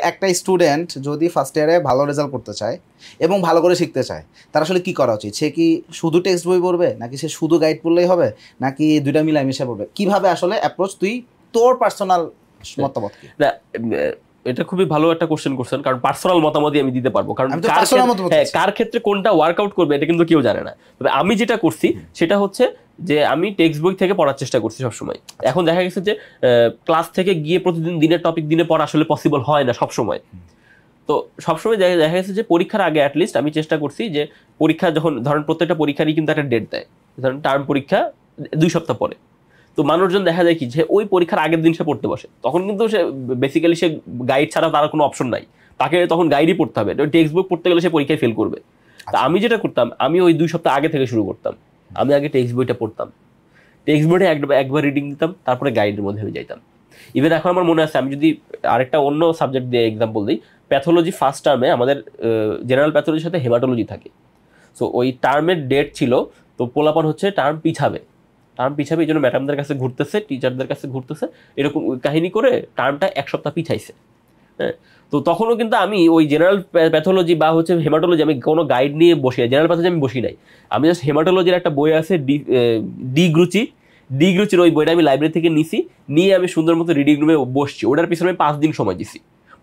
একটা স্টুডেন্ট যদি ফার্স্ট ইয়ারে ভালো রেজাল্ট করতে চায় এবং ভালো করে শিখতে চায়, তার আসলে কি করা উচিত? সে কি শুধু টেক্সট বই পড়বে, নাকি সে শুধু গাইড পড়লেই হবে, নাকি দুইটা মিলাই মিশে পড়বে? কিভাবে আসলে অ্যাপ্রোচ, তুই তোর পার্সোনাল মতামত কি? না, এটা খুবই ভালো একটা কোশ্চেন করছেন, কারণ পার্সোনাল মতামতই আমি দিতে পারবো, কারণ কার ক্ষেত্রে কোনটা ওয়ার্কআউট করবে এটা কিন্তু কেউ জানে না। তবে আমি যেটা করছি সেটা হচ্ছে যে আমি টেক্সট বই থেকে পড়ার চেষ্টা করছি সবসময়। এখন দেখা গেছে যে ক্লাস থেকে গিয়ে প্রতিদিন দিনের টপিক দিনে পড়া আসলে পসিবল হয় না সবসময়। তো সবসময় দেখা গেছে যে পরীক্ষার আগে অ্যাটলিস্ট আমি চেষ্টা করছি যে পরীক্ষা যখন ধরেন প্রত্যেকটা পরীক্ষারই কিন্তু একটা ডেট দেয়, ধরেন টার্ম পরীক্ষা 2 সপ্তাহ পরে। তো মানুষজন দেখা যায় কি যে ওই পরীক্ষার আগের দিন সে পড়তে বসে, তখন কিন্তু সে বেসিক্যালি সে গাইড ছাড়া তার কোনো অপশন নাই, তাকে তখন গাইডই পড়তে হবে। টেক্সট বুক পড়তে গেলে সে পরীক্ষায় ফেল করবে। তা আমি যেটা করতাম, আমি ওই 2 সপ্তাহ আগে থেকে শুরু করতাম। আমি আগে টেক্সট বইটা পড়তাম, টেক্সট বইটা একবার রিডিং দিতাম, তারপরে গাইডের মধ্যে আমি যাইতাম। ইভেন এখন আমার মনে আছে, আমি যদি আরেকটা অন্য সাবজেক্ট দিয়ে এক্সাম্পল দিই, প্যাথোলজি ফার্স্ট টার্মে আমাদের জেনারেল প্যাথোলজির সাথে হেমাটোলজি থাকে। সো ওই টার্মের ডেট ছিল, তো পোলাপান হচ্ছে টার্ম পিছাবে এই জন্য ম্যাডামদের কাছে ঘুরতেছে, টিচারদের কাছে ঘুরতেছে, এরকম কাহিনী করে টার্মটা 1 সপ্তাহ পিছাইছে। হ্যাঁ, তো তখনও কিন্তু আমি ওই জেনারেল প্যাথোলজি বা হচ্ছে হেমাটোলজি আমি কোনো গাইড নিয়ে বসি, জেনারেল প্যাথোলজি আমি বসি নাই। আমি জাস্ট হেমাটোলজির একটা বই আছে ডি গ্রুচির ওই বইটা আমি লাইব্রেরি থেকে নিয়ে আমি সুন্দর মতো রিডিং রুমে বসছি। ওটার পিছনে আমি 5 দিন সময় দিছি,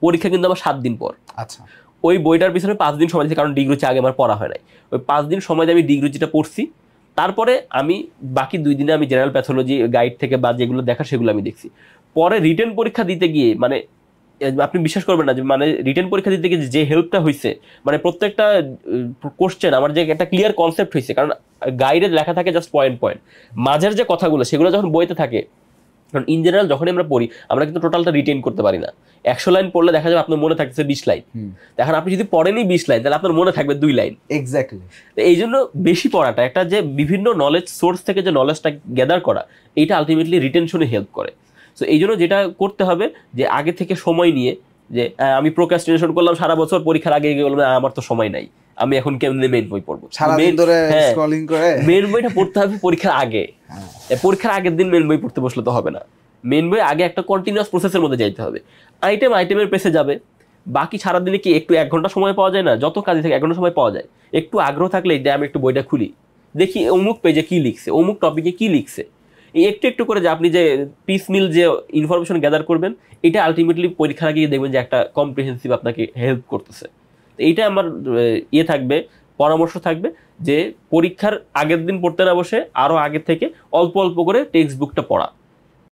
পরীক্ষা কিন্তু আমার 7 দিন পর। আচ্ছা, ওই বইটার পিছনে 5 দিন সময় দিচ্ছি, কারণ ডিগ্রুচি আগে আমার পড়া হয় নাই। ওই 5 দিন সময় দিয়ে আমি ডিগ্রুচিটা পড়ছি। তারপরে আমি বাকি 2 দিনে আমি জেনারেল প্যাথোলজি গাইড থেকে বা যেগুলো দেখা সেগুলো আমি দেখছি। পরে রিটেন পরীক্ষা দিতে গিয়ে মানে আপনি বিশ্বাস করবেন না যে মানে রিটেন পরীক্ষা দিতে গিয়ে যে হেল্পটা হয়েছে, মানে প্রত্যেকটা কোশ্চেন আমার যে একটা ক্লিয়ার কনসেপ্ট হয়েছে, কারণ গাইডে লেখা থাকে জাস্ট পয়েন্ট মাঝের যে কথাগুলো সেগুলো যখন বইতে থাকে। কারণ ইন জেনারেল যখনই আমরা পড়ি আমরা কিন্তু টোটালটা রিটেন করতে পারি না। 100 লাইন পড়লে দেখা যাবে আপনার মনে থাকতেছে 20 লাইন। এখন আপনি যদি পড়েনি 20 লাইন, তাহলে আপনার মনে থাকবে 2 লাইন। এক্স্যাক্টলি। তো এই জন্য বেশি পড়াটা, একটা যে বিভিন্ন নলেজ সোর্স থেকে যে নলেজটা গ্যাদার করা, এইটা আলটিমেটলি রিটেনশনে হেল্প করে। সো এই জন্য যেটা করতে হবে যে আগে থেকে সময় নিয়ে, যে আমি প্রোক্রাস্টিনেশন করলাম সারা বছর, পরীক্ষার আগে গিয়ে বললাম আমার তো সময় নাই, আমি এখন কেমনে মেইন বই পড়বো, মেইন বইটা পড়তে হবে পরীক্ষার আগে। পরীক্ষার আগের দিন মেইন বই পড়তে বসলে তো হবে না, মেইন বই আগে একটা কন্টিনিউয়াস প্রসেসের মধ্যে যাইতে হবে। আইটেমের পেছে যাবে, বাকি সারাদিনে কি একটু 1 ঘন্টা সময় পাওয়া যায় না? যত কাজে থেকে 1 ঘন্টা সময় পাওয়া যায়। একটু আগ্রহ থাকলে যে আমি একটু বইটা খুলি, দেখি অমুক পেজে কি লিখছে, অমুক টপিকে কি লিখছে, এই একটু করে যে আপনি যে পিস মিল যে ইনফরমেশন গ্যাদার করবেন, এটা আলটিমেটলি পরীক্ষার আগে দেখবেন যে একটা কম্প্রিহেন্সিভ আপনাকে হেল্প করতেছে। এইটা আমার থাকবে, পরামর্শ থাকবে যে পরীক্ষার আগের দিন পড়তে না বসে আরো আগে থেকে অল্প অল্প করে টেক্সট বুকটা পড়া।